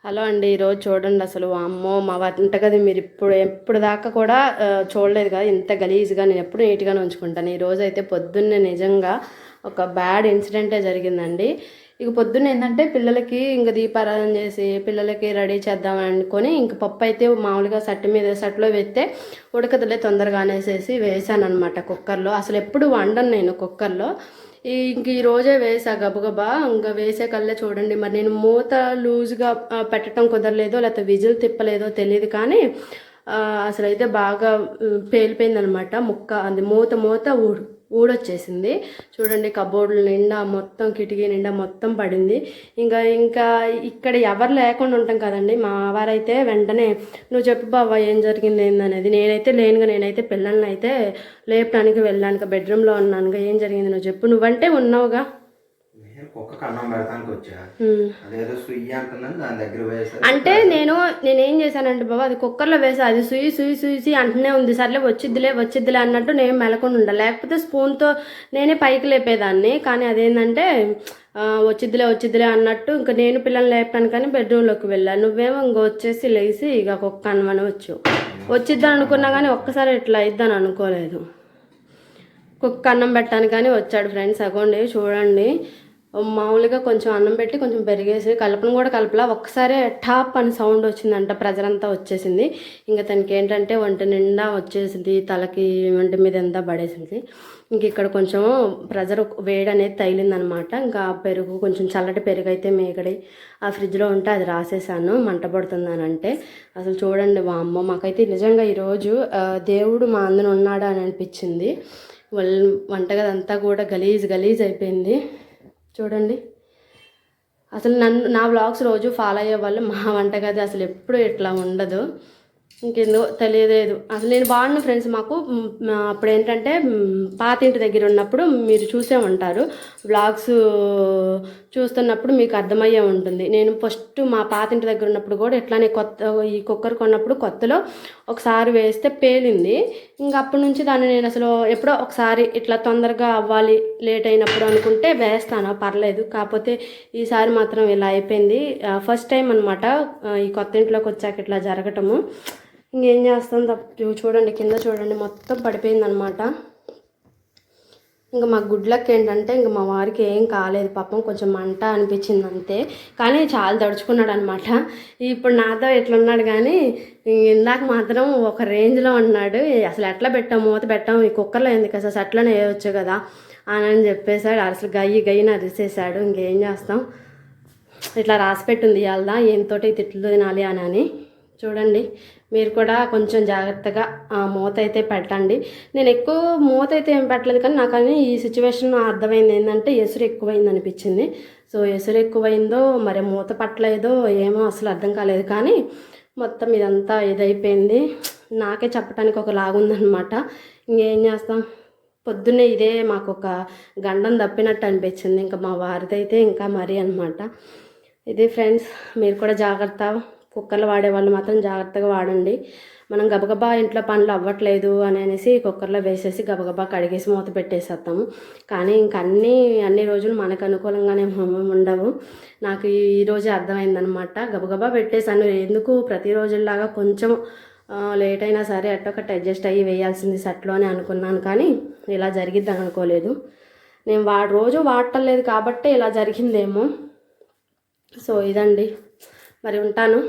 Hello అండి. ఈరోజు చూడండి అసలు అమ్మో మా వంటగది మీరు ఎప్పుడు దాకా కూడా చూడలేదు కదా, ఇంత గలీజ్గా. నేను ఎప్పుడు నీట్గానే ఉంచుకుంటాను. ఈరోజు అయితే పొద్దున్నే నిజంగా ఒక బ్యాడ్ ఇన్సిడెంటే జరిగిందండి. ఇక పొద్దున్న ఏంటంటే పిల్లలకి ఇంక దీపారాధన చేసి పిల్లలకి రెడీ చేద్దామని అనుకొని ఇంక పప్పు అయితే మామూలుగా సట్టులో వేస్తే ఉడకదలే తొందరగా అనేసేసి వేసాను అనమాట కుక్కర్లో. అసలు ఎప్పుడు వండను నేను కుక్కర్లో. ఇంక ఈ రోజే వేసా గబగబా. ఇంకా వేసే కల్లా చూడండి, మరి నేను మూత లూజ్గా పెట్టడం కుదరలేదో లేకపోతే విజిల్ తిప్పలేదో తెలియదు కానీ అసలు అయితే బాగా పేలిపోయిందనమాట ముక్క. అది మూత ఊడొచ్చేసింది. చూడండి కబోర్డుల నిండా మొత్తం, కిటికీ నిండా మొత్తం పడింది. ఇంకా ఇక్కడ ఎవరు లేకుండా ఉంటాం కదండి. మా వారైతే వెంటనే నువ్వు చెప్పు బావ ఏం జరిగింది ఏందనేది. నేనైతే పిల్లల్ని అయితే లేపడానికి వెళ్ళాను, బెడ్రూమ్లో ఉన్నాను. ఏం జరిగింది నువ్వు చెప్పు, నువ్వంటే ఉన్నావుగా. కుక్కకు అన్నం పెడతానికి వచ్చా, అదేదో సుయ్యి అంటున్నాను, దాని దగ్గర వేసా. అంటే నేనేం చేశానంటే బాబా, అది కుక్కర్లో వేసా, అది సుయి అంటూనే ఉంది. సర్లే వచ్చిద్దిలే అన్నట్టు నేను మెలకుండా ఉండాలి, లేకపోతే స్పూన్తో నేనే పైకి లేపేదాన్ని. కానీ అదేంటంటే వచ్చిద్దిలే అన్నట్టు ఇంకా నేను పిల్లల్ని లేపాను కానీ బెడ్రూమ్లోకి వెళ్ళాను. నువ్వేమో ఇంక వచ్చేసి లేచి ఇక కుక్క అన్నమని వచ్చిద్దని అనుకున్నా కానీ ఒక్కసారి ఇట్లా అయిద్దని అనుకోలేదు. కుక్క అన్నం పెట్టాను కానీ వచ్చాడు ఫ్రెండ్స్. అగోండి చూడండి, మామూలుగా కొంచెం అన్నం పెట్టి కొంచెం పెరిగేసి కలపలా. ఒక్కసారి టాప్ అని సౌండ్ వచ్చిందంట, ప్రెజర్ అంతా వచ్చేసింది. ఇంకా తనకి ఏంటంటే ఒంటి నిండా వచ్చేసింది, తలకి ఒంటి మీద అంతా పడేసింది. ఇంక ఇక్కడ కొంచెం ప్రెజర్ వేడి అనేది తగిలిందనమాట. ఇంకా పెరుగు కొంచెం చల్లటి పెరుగు అయితే మేకడి ఆ ఫ్రిడ్జ్లో ఉంటే అది రాసేసాను, మంట పడుతుందనంటే. అసలు చూడండి మా అమ్మ, మాకైతే నిజంగా ఈరోజు దేవుడు మా అందరూ ఉన్నాడా అని అనిపించింది. వంటగదంతా కూడా గలీజ్ అయిపోయింది. చూడండి అసలు నా వ్లాగ్స్ రోజు ఫాలో అయ్యే వాళ్ళు మా వంటగది అసలు ఎప్పుడు ఇట్లా ఉండదు. ఇంకెందుకో తెలియలేదు. అసలు నేను బాగున్నా ఫ్రెండ్స్. మాకు అప్పుడు ఏంటంటే పాతింటి దగ్గర ఉన్నప్పుడు మీరు చూసే ఉంటారు, వ్లాగ్స్ చూస్తున్నప్పుడు మీకు అర్థమయ్యే ఉంటుంది. నేను ఫస్ట్ మా పాతింటి దగ్గర ఉన్నప్పుడు కూడా ఇట్లానే ఈ కుక్కర్ కొన్నప్పుడు కొత్తలో ఒకసారి వేస్తే పేలింది. ఇంకా అప్పటి నుంచి దాన్ని నేను అసలు ఎప్పుడో ఒకసారి ఇట్లా తొందరగా అవ్వాలి లేట్ అయినప్పుడు అనుకుంటే వేస్తాను, పర్లేదు. కాకపోతే ఈసారి మాత్రం ఇలా అయిపోయింది. ఫస్ట్ టైం అనమాట ఈ కొత్త ఇంట్లోకి వచ్చాక ఇట్లా జరగటము. ఇంకేం చేస్తాం చూడండి, కింద చూడండి మొత్తం పడిపోయిందనమాట. ఇంకా మా గుడ్ లక్ ఏంటంటే ఇంకా మా వారికి ఏం కాలేదు, పాపం కొంచెం మంట అనిపించింది అంతే. కానీ చాలా దడుచుకున్నాడు అనమాట. ఇప్పుడు నాతో ఎట్లున్నాడు కానీ ఇందాక మాత్రం ఒక రేంజ్లో ఉన్నాడు. అసలు ఎట్లా మూత పెట్టాము ఈ కుక్కర్లో, ఎందుకు అసలు అట్లనే వేయవచ్చు కదా అని చెప్పేశాడు. అసలు గయ్యిని అరిసేసాడు. ఇంకేం చేస్తాం, ఇట్లా రాసి పెట్టింది ఇవాళ ఏంతోటి తిట్లు తినాలి అని. చూడండి మీరు కూడా కొంచెం జాగ్రత్తగా మూత అయితే పెట్టండి. నేను ఎక్కువ మూత అయితే ఏం పెట్టలేదు కానీ కానీ ఈ సిచ్యువేషన్ అర్థమైంది ఏంటంటే ఎసురు ఎక్కువైంది అనిపించింది. సో ఎసురు ఎక్కువైందో మరి మూత పట్టలేదో ఏమో అసలు అర్థం కాలేదు. కానీ మొత్తం ఇదంతా ఇదైపోయింది. నాకే చెప్పడానికి ఒక లాగుందనమాట. ఇంకేం చేస్తాం, పొద్దున్నే ఇదే మాకు ఒక గండం తప్పినట్టు అనిపించింది. ఇంకా మా వారిదైతే ఇంకా మరీ అనమాట. ఇది ఫ్రెండ్స్, మీరు కూడా జాగ్రత్త. కుక్కర్లు వాడేవాళ్ళు మాత్రం జాగ్రత్తగా వాడండి. మనం గబగబా ఇంట్లో పనులు అవ్వట్లేదు అనేసి కుక్కర్లో వేసేసి గబగబా కడిగేసి మూత పెట్టేసేస్తాము. కానీ ఇంక అన్ని రోజులు మనకు అనుకూలంగానే ఉండవు. నాకు ఈరోజే అర్థమైందనమాట. గబగబా పెట్టేసాను. ఎందుకు ప్రతిరోజులాగా కొంచెం లేట్ అయినా సరే అట్టొకటి అడ్జస్ట్ అయ్యి వేయాల్సింది సెట్లో అని అనుకున్నాను. కానీ ఇలా జరిగిద్దని అనుకోలేదు. నేను రోజు వాడటం లేదు కాబట్టి ఇలా జరిగిందేమో. సో ఇదండి, మరి ఉంటాను.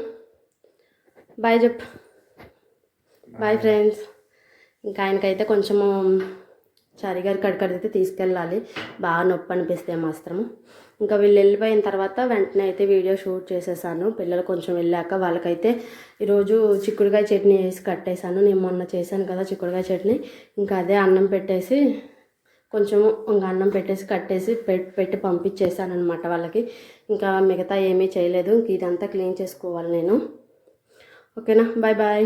బాయ్ చెప్పు. Bye friends. ఇంకా ఆయనకైతే కొంచెము చారిగారి కడికడితే తీసుకెళ్ళాలి, బాగా నొప్పి అనిపిస్తే మాత్రము. ఇంకా వీళ్ళు వెళ్ళిపోయిన తర్వాత వెంటనే అయితే వీడియో షూట్ చేసేసాను. పిల్లలు కొంచెం వెళ్ళాక వాళ్ళకైతే ఈరోజు చిక్కుడుకాయ చట్నీ వేసి కట్టేశాను. నేను మొన్న చేశాను కదా చిక్కుడుకాయ చట్నీ, ఇంకా అదే అన్నం పెట్టేసి కొంచెము ఇంకా అన్నం పెట్టేసి కట్టేసి పెట్టి పంపించేసాను అనమాట వాళ్ళకి. ఇంకా మిగతా ఏమీ చేయలేదు. ఇంక ఇదంతా క్లీన్ చేసుకోవాలి నేను. ఓకేనా, బాయ్ బాయ్.